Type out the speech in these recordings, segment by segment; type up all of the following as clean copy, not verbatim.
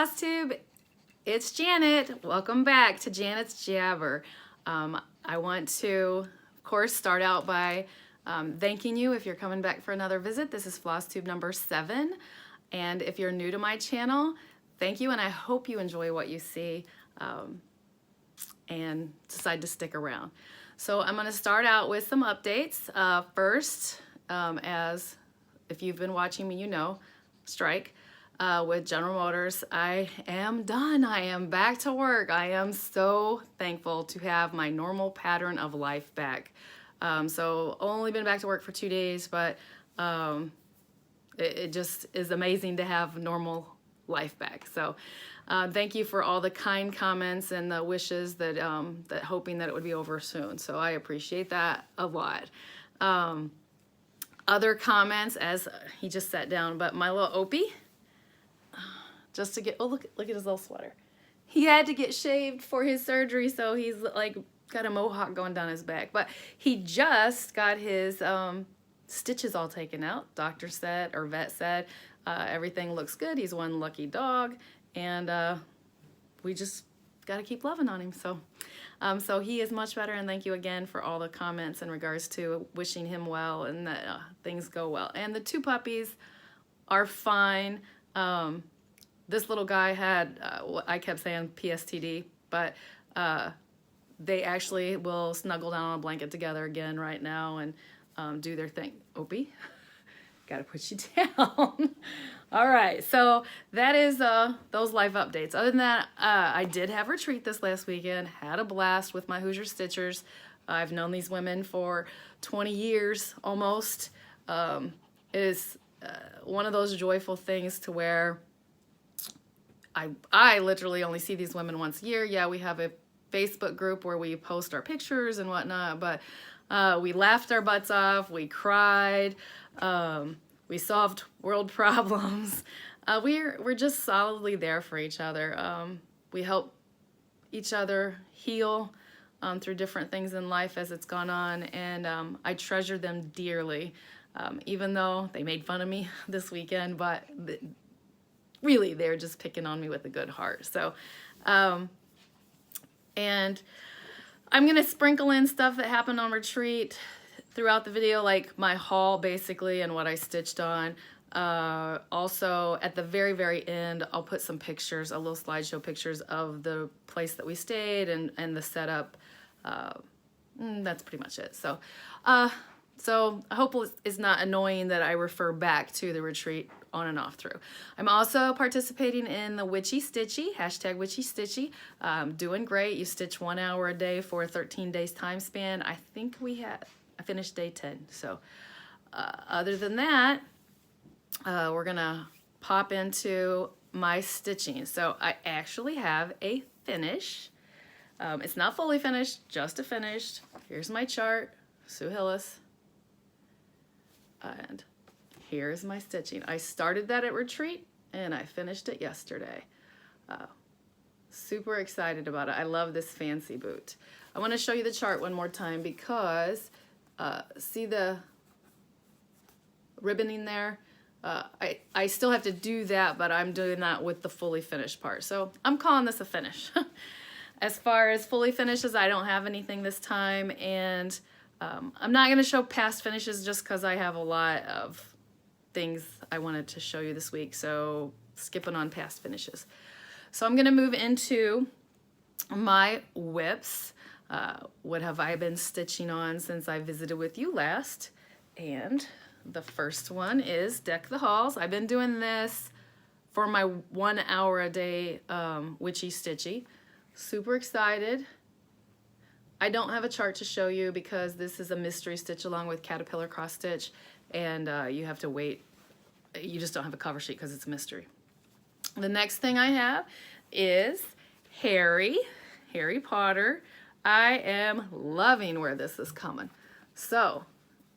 Flosstube, it's Janet. Welcome back to Janet's Jabber. I want to, of course, start out by thanking you if you're coming back for another visit. This is Flosstube number 7, and if you're new to my channel, thank you, and I hope you enjoy what you see and decide to stick around. So I'm going to start out with some updates. First, as if you've been watching me, you know, strike. With General Motors, I am done. I am back to work. I am so thankful to have my normal pattern of life back. So only been back to work for 2 days, but it just is amazing to have normal life back. So thank you for all the kind comments and the wishes that that hoping that it would be over soon. So I appreciate that a lot. Other comments, as he just sat down, but my little Opie, just to get, oh, look at his little sweater. He had to get shaved for his surgery, so he's like got a mohawk going down his back. But he just got his stitches all taken out. Doctor said, or vet said, everything looks good. He's one lucky dog, and we just got to keep loving on him. So, so he is much better, and thank you again for all the comments in regards to wishing him well and that things go well. And the 2 puppies are fine. This little guy had, I kept saying PSTD, but they actually will snuggle down on a blanket together again right now and do their thing. Opie, gotta put you down. All right, so that is those life updates. Other than that, I did have retreat this last weekend, had a blast with my Hoosier Stitchers. I've known these women for 20 years almost. It is one of those joyful things to where I literally only see these women once a year. Yeah, we have a Facebook group where we post our pictures and whatnot, but we laughed our butts off, we cried, we solved world problems. We're just solidly there for each other. We help each other heal through different things in life as it's gone on, and I treasure them dearly, even though they made fun of me this weekend, but really, they're just picking on me with a good heart. So, and I'm going to sprinkle in stuff that happened on retreat throughout the video, like my haul basically and what I stitched on. Also, at the very, very end, I'll put some pictures, a little slideshow pictures of the place that we stayed and the setup. That's pretty much it. So, so I hope it's not annoying that I refer back to the retreat on and off through. I'm also participating in the Witchy Stitchy, hashtag Witchy Stitchy. Doing great. You stitch 1 hour a day for a 13 days time span. I think I finished day 10. So other than that, we're gonna pop into my stitching. So I actually have a finish. It's not fully finished, just a finished. Here's my chart, Sue Hillis. And here's my stitching. I started that at retreat and I finished it yesterday. Super excited about it. I love this fancy boot. I want to show you the chart one more time because see the ribboning there? I still have to do that, but I'm doing that with the fully finished part. So I'm calling this a finish. As far as fully finishes, I don't have anything this time, and I'm not going to show past finishes just because I have a lot of things I wanted to show you this week, so skipping on past finishes. So I'm going to move into my whips. What have I been stitching on since I visited with you last? And the first one is Deck the Halls. I've been doing this for my 1 hour a day Witchy Stitchy. Super excited. I don't have a chart to show you because this is a mystery stitch along with Caterpillar cross stitch, and you have to wait. You just don't have a cover sheet because it's a mystery. The next thing I have is Harry Potter. I am loving where this is coming. So,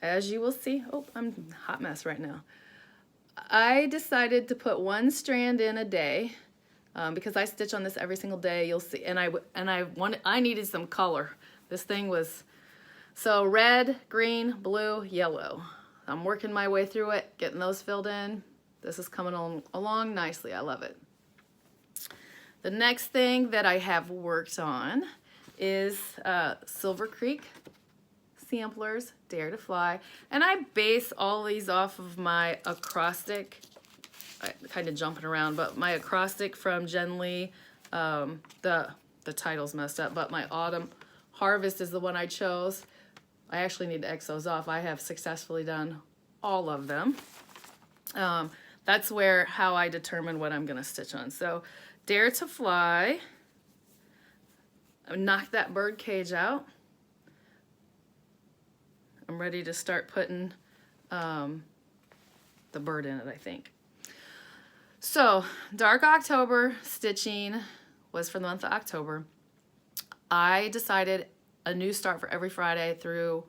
as you will see, oh, I'm a hot mess right now. I decided to put 1 strand in a day because I stitch on this every single day. You'll see, and I needed some color. This thing was, so red, green, blue, yellow. I'm working my way through it, getting those filled in. This is coming along nicely. I love it. The next thing that I have worked on is Silver Creek samplers, Dare to Fly. And I base all these off of my acrostic, kind of jumping around, but my acrostic from Jen Lee. The title's messed up, but my Autumn Harvest is the one I chose. I actually need to X those off. I have successfully done all of them. That's how I determine what I'm gonna stitch on. So Dare to Fly, knock that bird cage out. I'm ready to start putting the bird in it, I think. So Dark October stitching was for the month of October. I decided a new start for every Friday through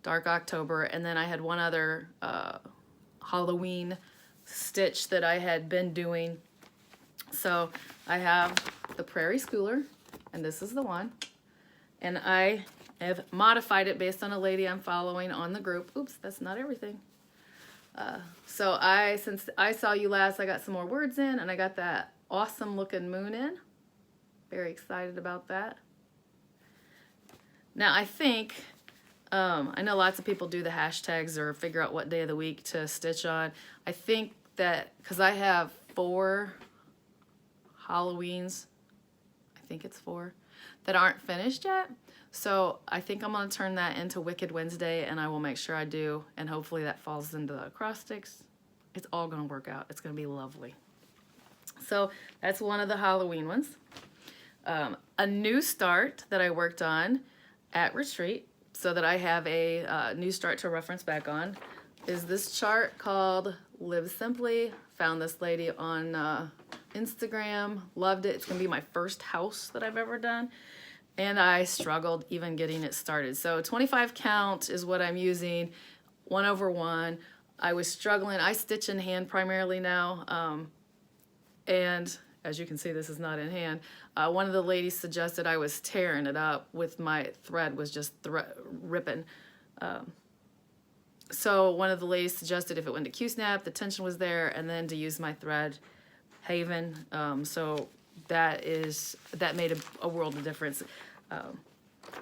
Dark October, and then I had one other Halloween stitch that I had been doing. So I have the Prairie Schooler, and this is the one, and I have modified it based on a lady I'm following on the group. Oops, that's not everything. So since I saw you last, I got some more words in, and I got that awesome looking moon in. Very excited about that. Now I think, I know lots of people do the hashtags or figure out what day of the week to stitch on. I think that, because I have 4 Halloweens, I think it's 4, that aren't finished yet. So I think I'm going to turn that into Wicked Wednesday, and I will make sure I do, and hopefully that falls into the acrostics. It's all going to work out. It's going to be lovely. So that's one of the Halloween ones. A new start that I worked on at retreat, so that I have a new start to reference back on, is this chart called Live Simply. Found this lady on Instagram, loved it. It's going to be my first house that I've ever done. And I struggled even getting it started. So 25 count is what I'm using, 1/1. I was struggling. I stitch in hand primarily now. And as you can see, this is not in hand. One of the ladies suggested I was tearing it up with my thread was just ripping. So one of the ladies suggested if it went to Q-snap, the tension was there, and then to use my thread Haven. So that made a world of difference.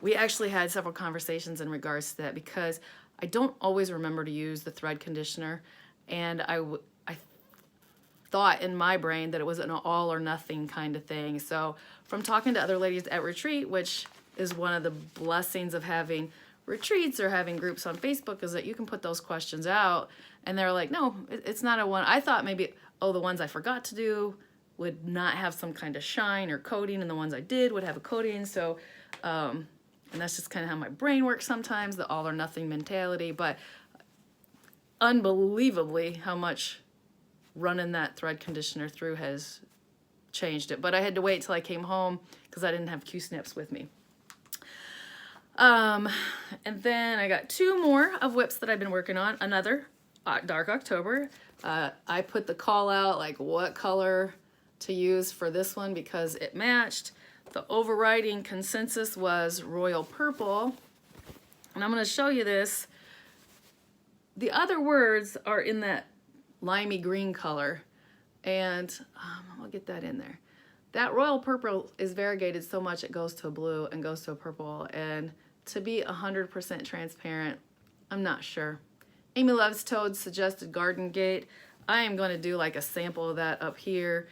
We actually had several conversations in regards to that, because I don't always remember to use the thread conditioner, and I thought in my brain that it was an all or nothing kind of thing. So from talking to other ladies at retreat, which is one of the blessings of having retreats or having groups on Facebook, is that you can put those questions out, and they're like, no, it's not a one. I thought maybe, the ones I forgot to do would not have some kind of shine or coating, and the ones I did would have a coating. So, and that's just kind of how my brain works sometimes, the all or nothing mentality. But unbelievably how much running that thread conditioner through has changed it. But I had to wait till I came home because I didn't have Q-snips with me. And then I got 2 more of whips that I've been working on. Another Dark October. I put the call out, like what color to use for this one, because it matched. The overriding consensus was royal purple, and I'm going to show you this. The other words are in that limey green color, and I'll get that in there. That royal purple is variegated so much it goes to a blue and goes to a purple, and to be 100% transparent, I'm not sure. Amy Loves Toad suggested Garden Gate. I am going to do like a sample of that up here.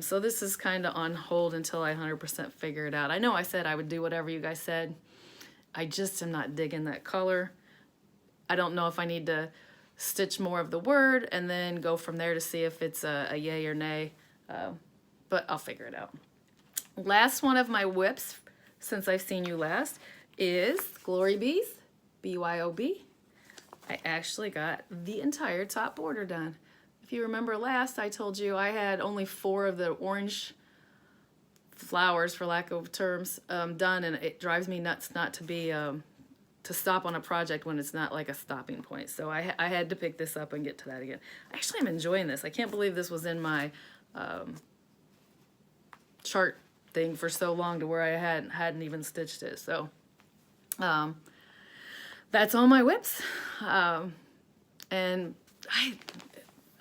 So this is kind of on hold until I 100% figure it out. I know I said I would do whatever you guys said. I just am not digging that color. I don't know if I need to stitch more of the word and then go from there to see if it's a yay or nay. But I'll figure it out. Last one of my whips since I've seen you last is Glory Bees, BYOB. I actually got the entire top border done. If you remember last, I told you I had only 4 of the orange flowers, for lack of terms, done, and it drives me nuts not to be to stop on a project when it's not like a stopping point. So I had to pick this up and get to that again. Actually, I'm enjoying this. I can't believe this was in my chart thing for so long to where I hadn't even stitched it. So that's all my whips, and I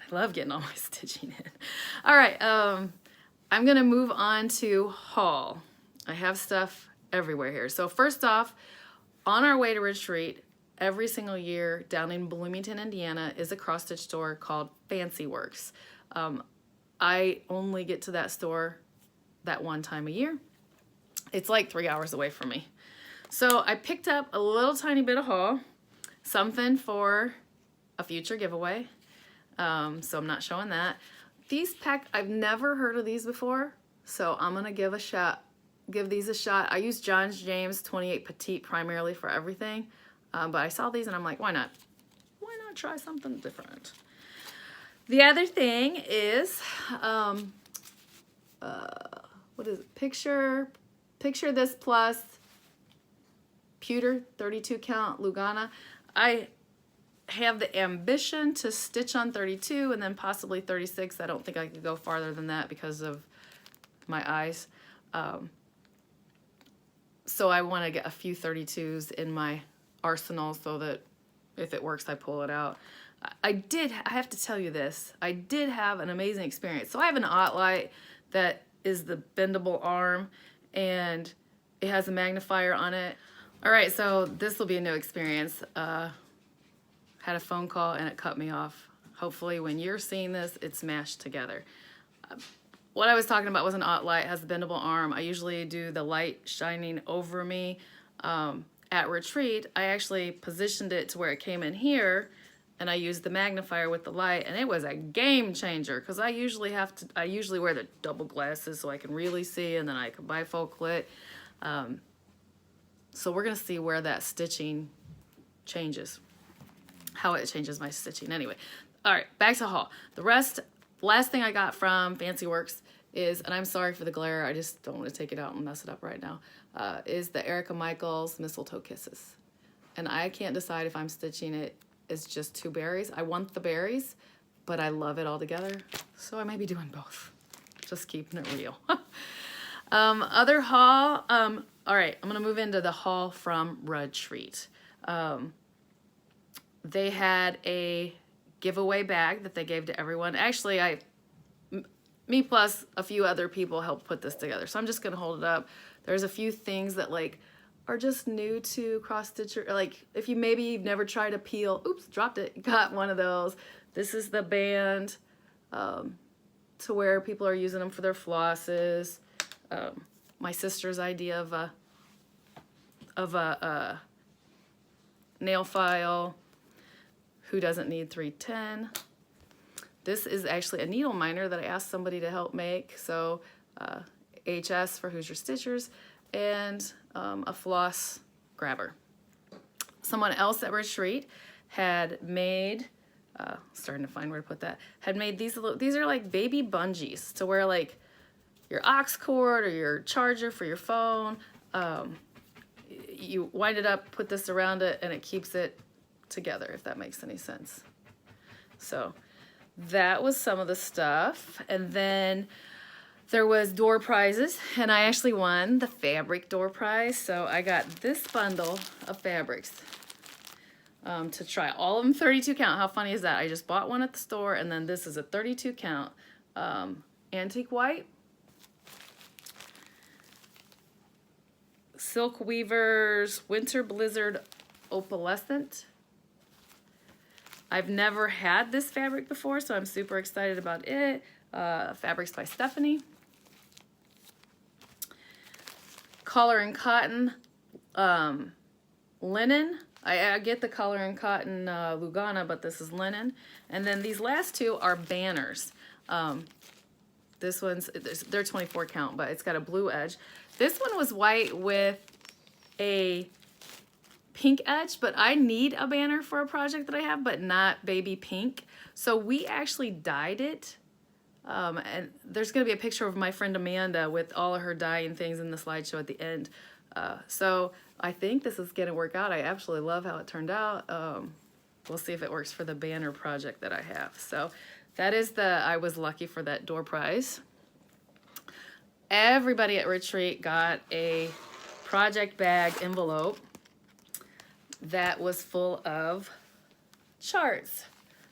love getting all my stitching in. All right, I'm gonna move on to haul. I have stuff everywhere here. So first off, on our way to retreat, every single year down in Bloomington, Indiana, is a cross stitch store called Fancy Works. I only get to that store that one time a year. It's like 3 hours away from me. So I picked up a little tiny bit of haul, something for a future giveaway. So I'm not showing that. These I've never heard of these before, so I'm gonna give these a shot. I use John James 28 Petite primarily for everything, but I saw these and I'm like, why not? Why not try something different? The other thing is, what is it? Picture This Plus pewter 32 count Lugana. I have the ambition to stitch on 32 and then possibly 36. I don't think I could go farther than that because of my eyes. So I want to get a few 32s in my arsenal so that if it works, I pull it out. I have to tell you this, I did have an amazing experience. So I have an Ottlight that is the bendable arm and it has a magnifier on it. All right, so this will be a new experience. Had a phone call and it cut me off. Hopefully when you're seeing this, it's mashed together. What I was talking about was an Ottlight, has a bendable arm. I usually do the light shining over me. At retreat, I actually positioned it to where it came in here and I used the magnifier with the light and it was a game changer because I usually wear the double glasses so I can really see and then I can bifocal it. So we're gonna see where that stitching changes, how it changes my stitching. Anyway, all right, back to haul. The last thing I got from Fancy Works is, and I'm sorry for the glare, I just don't want to take it out and mess it up right now, is the Erica Michaels Mistletoe Kisses. And I can't decide if I'm stitching it as just 2 berries. I want the berries, but I love it all together. So I may be doing both. Just keeping it real. Other haul, all right, I'm gonna move into the haul from Retreat. They had a giveaway bag that they gave to everyone. Actually, me plus a few other people helped put this together. So I'm just gonna hold it up. There's a few things that like are just new to cross stitch, or like if you've never tried a peel, oops, dropped it, got one of those. This is the band to where people are using them for their flosses. My sister's idea of a nail file. Who doesn't need 310? This is actually a needle miner that I asked somebody to help make. So HS for Hoosier Stitchers, and a floss grabber. Someone else at Retreat had made, starting to find where to put that, had made these are like baby bungees to wear like your aux cord or your charger for your phone. You wind it up, put this around it, and it keeps it together, if that makes any sense. So that was some of the stuff. And then there was door prizes, and I actually won the fabric door prize. So I got this bundle of fabrics to try. All of them 32 count. How funny is that? I just bought one at the store, and then this is a 32 count antique white, Silk Weavers Winter Blizzard Opalescent. I've never had this fabric before, so I'm super excited about it. Fabrics by Stephanie. Collar and Cotton linen. I get the Collar and Cotton Lugana, but this is linen. And then these last two are banners. This one's, they're 24 count, but it's got a blue edge. This one was white with a pink edge, but I need a banner for a project that I have, but not baby pink. So we actually dyed it. And there's gonna be a picture of my friend Amanda with all of her dyeing things in the slideshow at the end. So I think this is gonna work out. I absolutely love how it turned out. We'll see if it works for the banner project that I have. So that is I was lucky for that door prize. Everybody at Retreat got a project bag envelope that was full of charts.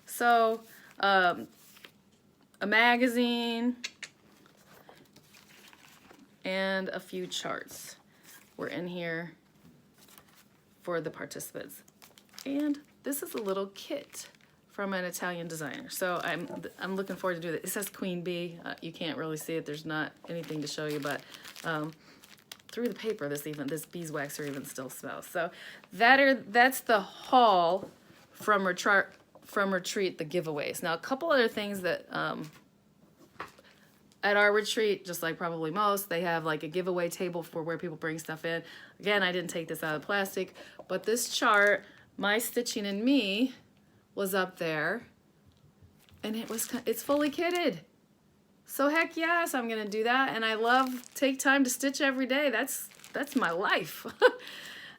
So a magazine, and a few charts were in here for the participants. And this is a little kit from an Italian designer. So I'm looking forward to do it. It says Queen Bee. You can't really see it. There's not anything to show you, but through the paper, this beeswax even still smells. So that's the haul from retreat, the giveaways. Now a couple other things that at our retreat, just like probably most, they have like a giveaway table for where people bring stuff in. Again, I didn't take this out of plastic, but this chart, My Stitching and Me, was up there, and it's fully kitted. So heck yes, I'm gonna do that. And I take time to stitch every day. That's my life.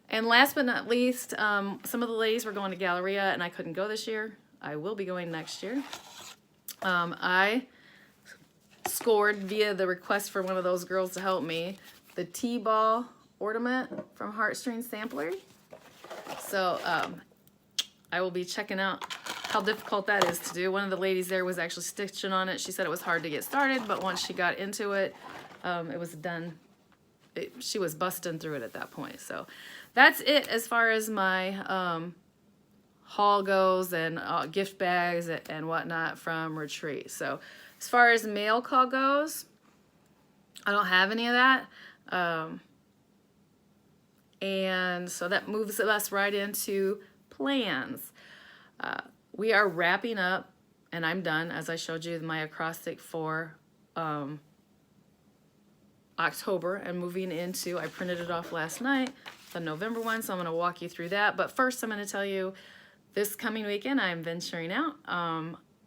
And last but not least, some of the ladies were going to Galleria, and I couldn't go this year. I will be going next year. I scored via the request for one of those girls to help me the T-ball ornament from Heartstring Samplery. So I will be checking out how difficult that is to do. One of the ladies there was actually stitching on it. She said it was hard to get started, but once she got into it, it was done. She was busting through it at that point. So that's it as far as my haul goes, and gift bags and whatnot from retreat. So as far as mail call goes, I don't have any of that. And so that moves us right into plans. We are wrapping up, and I'm done, as I showed you my acrostic for October, and moving into, I printed it off last night, the November one, so I'm going to walk you through that. But first I'm going to tell you, this coming weekend I'm venturing out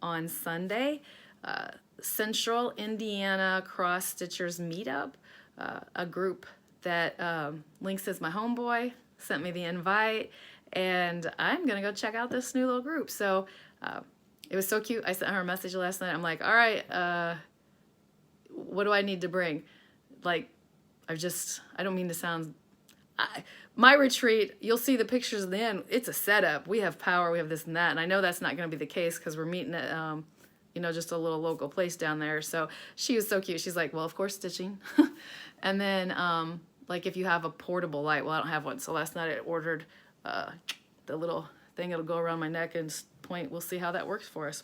on Sunday, Central Indiana Cross Stitchers Meetup, a group that Lynx is my homeboy, sent me the invite, and I'm gonna go check out this new little group. So it was so cute. I sent her a message last night. I'm like, all right, what do I need to bring? Like, I don't mean to sound, my retreat, you'll see the pictures in the end, it's a setup. We have power, we have this and that, and I know that's not gonna be the case because we're meeting at, you know, just a little local place down there. So she was so cute. She's like, well, of course, stitching. And then, like, if you have a portable light, well, I don't have one. So last night I ordered the little thing that'll go around my neck and point. We'll see how that works for us.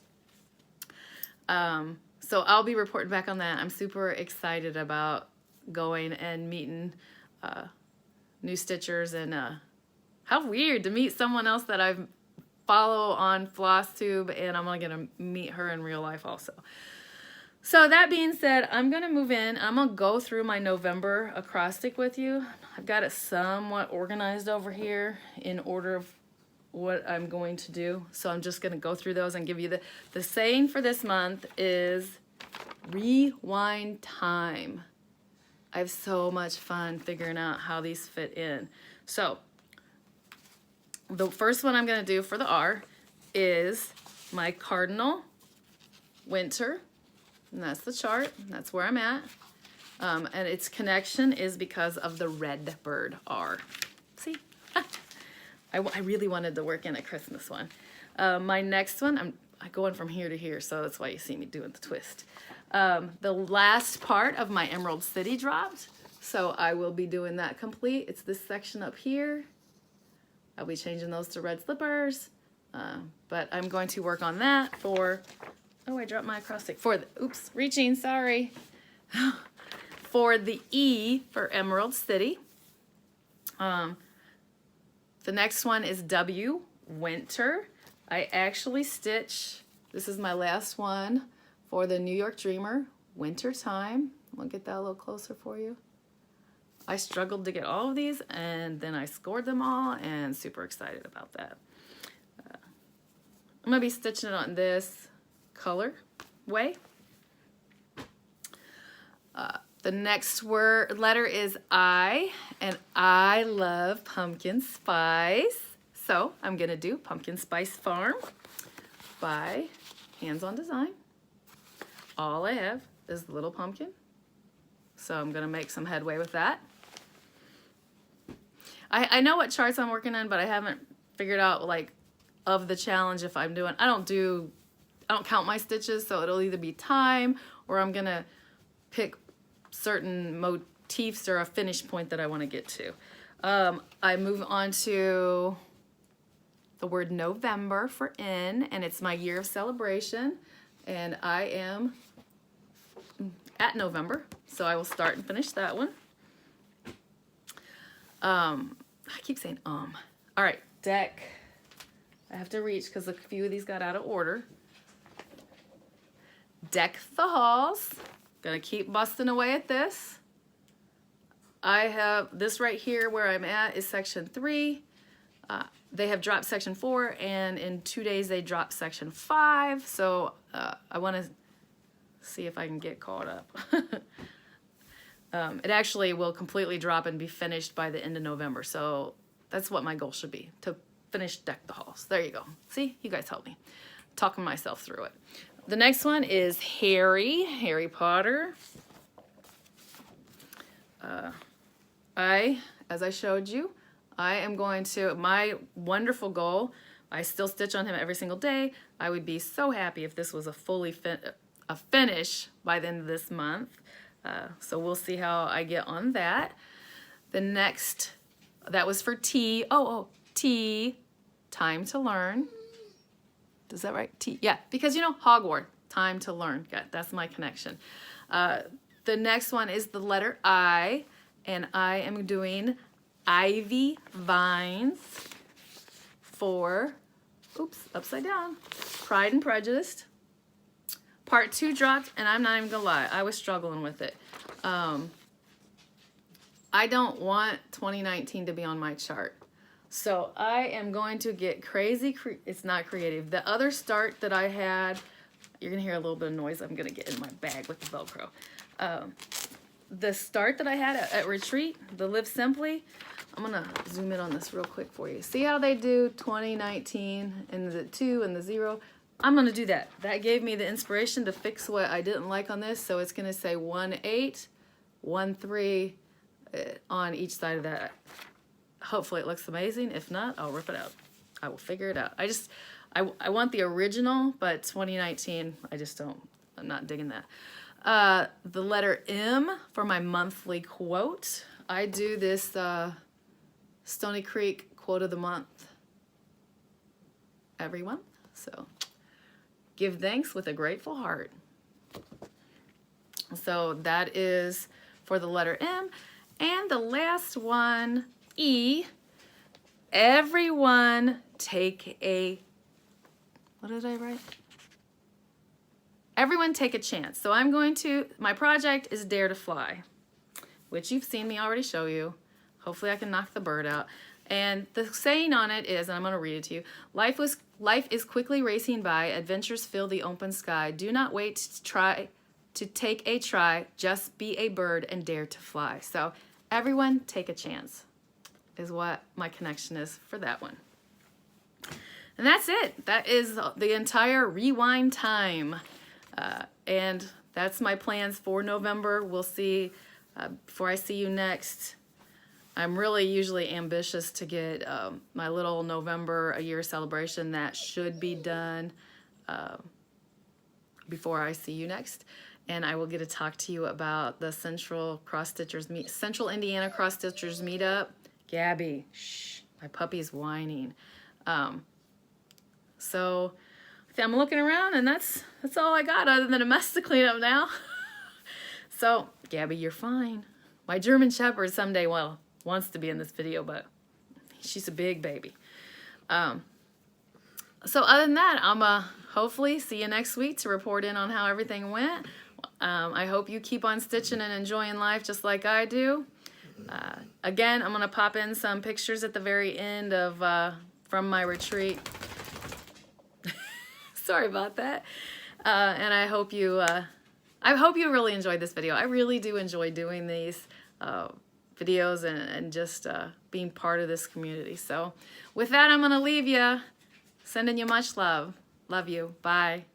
So I'll be reporting back on that. I'm super excited about going and meeting new stitchers, and how weird to meet someone else that I follow on Flosstube, and I'm gonna meet her in real life also. So that being said, I'm gonna move in. I'm gonna go through my November acrostic with you. I've got it somewhat organized over here in order of what I'm going to do. So I'm just gonna go through those and give you the saying for this month is rewind time. I have so much fun figuring out how these fit in. So the first one I'm gonna do for the R is my cardinal winter. And that's the chart. That's where I'm at. And its connection is because of the red bird R. See? I really wanted to work in a Christmas one. My next one, I'm going from here to here, so that's why you see me doing the twist. The last part of my Emerald City dropped, so I will be doing that complete. It's this section up here. I'll be changing those to red slippers, but I'm going to work on that for... Oh, I dropped my acrostic. Oops, reaching, sorry. For the E for Emerald City. The next one is W, Winter. I actually stitch, this is my last one for the New York Dreamer, Winter Time. I'm gonna get that a little closer for you. I struggled to get all of these, and then I scored them all, and super excited about that. I'm gonna be stitching it on this color way. The next letter is I, and I love pumpkin spice. So I'm gonna do Pumpkin Spice Farm by Hands On Design. All I have is the little pumpkin. So I'm gonna make some headway with that. I know what charts I'm working on, but I haven't figured out, like, of the challenge if I'm doing, I don't count my stitches, so it'll either be time or I'm gonna pick certain motifs or a finish point that I want to get to. I move on to the word November for N, and it's my year of celebration, and I am at November, so I will start and finish that one. I keep saying All right, deck. I have to reach because a few of these got out of order. Deck the halls. Gonna keep busting away at this. I have this right here where I'm at is section 3. They have dropped section 4, and in 2 days they dropped section 5. So I want to see if I can get caught up. It actually will completely drop and be finished by the end of November. So that's what my goal should be, to finish Deck the Halls. There you go. See, you guys help me. Talking myself through it. The next one is Harry Potter. As I showed you, I am going to, my wonderful goal, I still stitch on him every single day. I would be so happy if this was a fully finish by the end of this month. So we'll see how I get on that. The next, that was for T. T, time to learn. Is that right? T, yeah, because you know, Hogwarts, time to learn. Yeah, that's my connection. The next one is the letter I, and I am doing Ivy Vines for, oops, upside down, Pride and Prejudice. Part 2 dropped, and I'm not even gonna lie, I was struggling with it. I don't want 2019 to be on my chart. So I am going to get crazy, it's not creative. The other start that I had, you're gonna hear a little bit of noise I'm gonna get in my bag with the Velcro. The start that I had at Retreat, the Live Simply, I'm gonna zoom in on this real quick for you. See how they do 2019 and the 2 and the 0? I'm gonna do that. That gave me the inspiration to fix what I didn't like on this. So it's gonna say 1-8, 1-3 on each side of that. Hopefully it looks amazing. If not, I'll rip it out. I will figure it out. I want the original, but 2019, I'm not digging that. The letter M for my monthly quote. I do this Stony Creek quote of the month every month. So give thanks with a grateful heart. So that is for the letter M. And the last one, E. Everyone take a, what did I write? Everyone take a chance. So I'm going to, my project is Dare to Fly, which you've seen me already show you. Hopefully I can knock the bird out. And the saying on it is, and I'm going to read it to you, life is quickly racing by, adventures fill the open sky. Do not wait to take a try, just be a bird and dare to fly. So everyone take a chance is what my connection is for that one. And that's it. That is the entire rewind time. And that's my plans for November. We'll see before I see you next. I'm really usually ambitious to get my little November a year celebration that should be done before I see you next. And I will get to talk to you about the Central Indiana Cross Stitchers meetup. Gabby, shh, my puppy's whining. So I'm looking around, and that's all I got other than a mess to clean up now. So Gabby, you're fine. My German Shepherd someday, well, wants to be in this video, but she's a big baby. So other than that, I'm hopefully see you next week to report in on how everything went. I hope you keep on stitching and enjoying life just like I do. Again, I'm going to pop in some pictures at the very end of from my retreat. Sorry about that. And I hope you really enjoyed this video. I really do enjoy doing these videos and just being part of this community. So with that, I'm going to leave you. Sending you much love. Love you. Bye.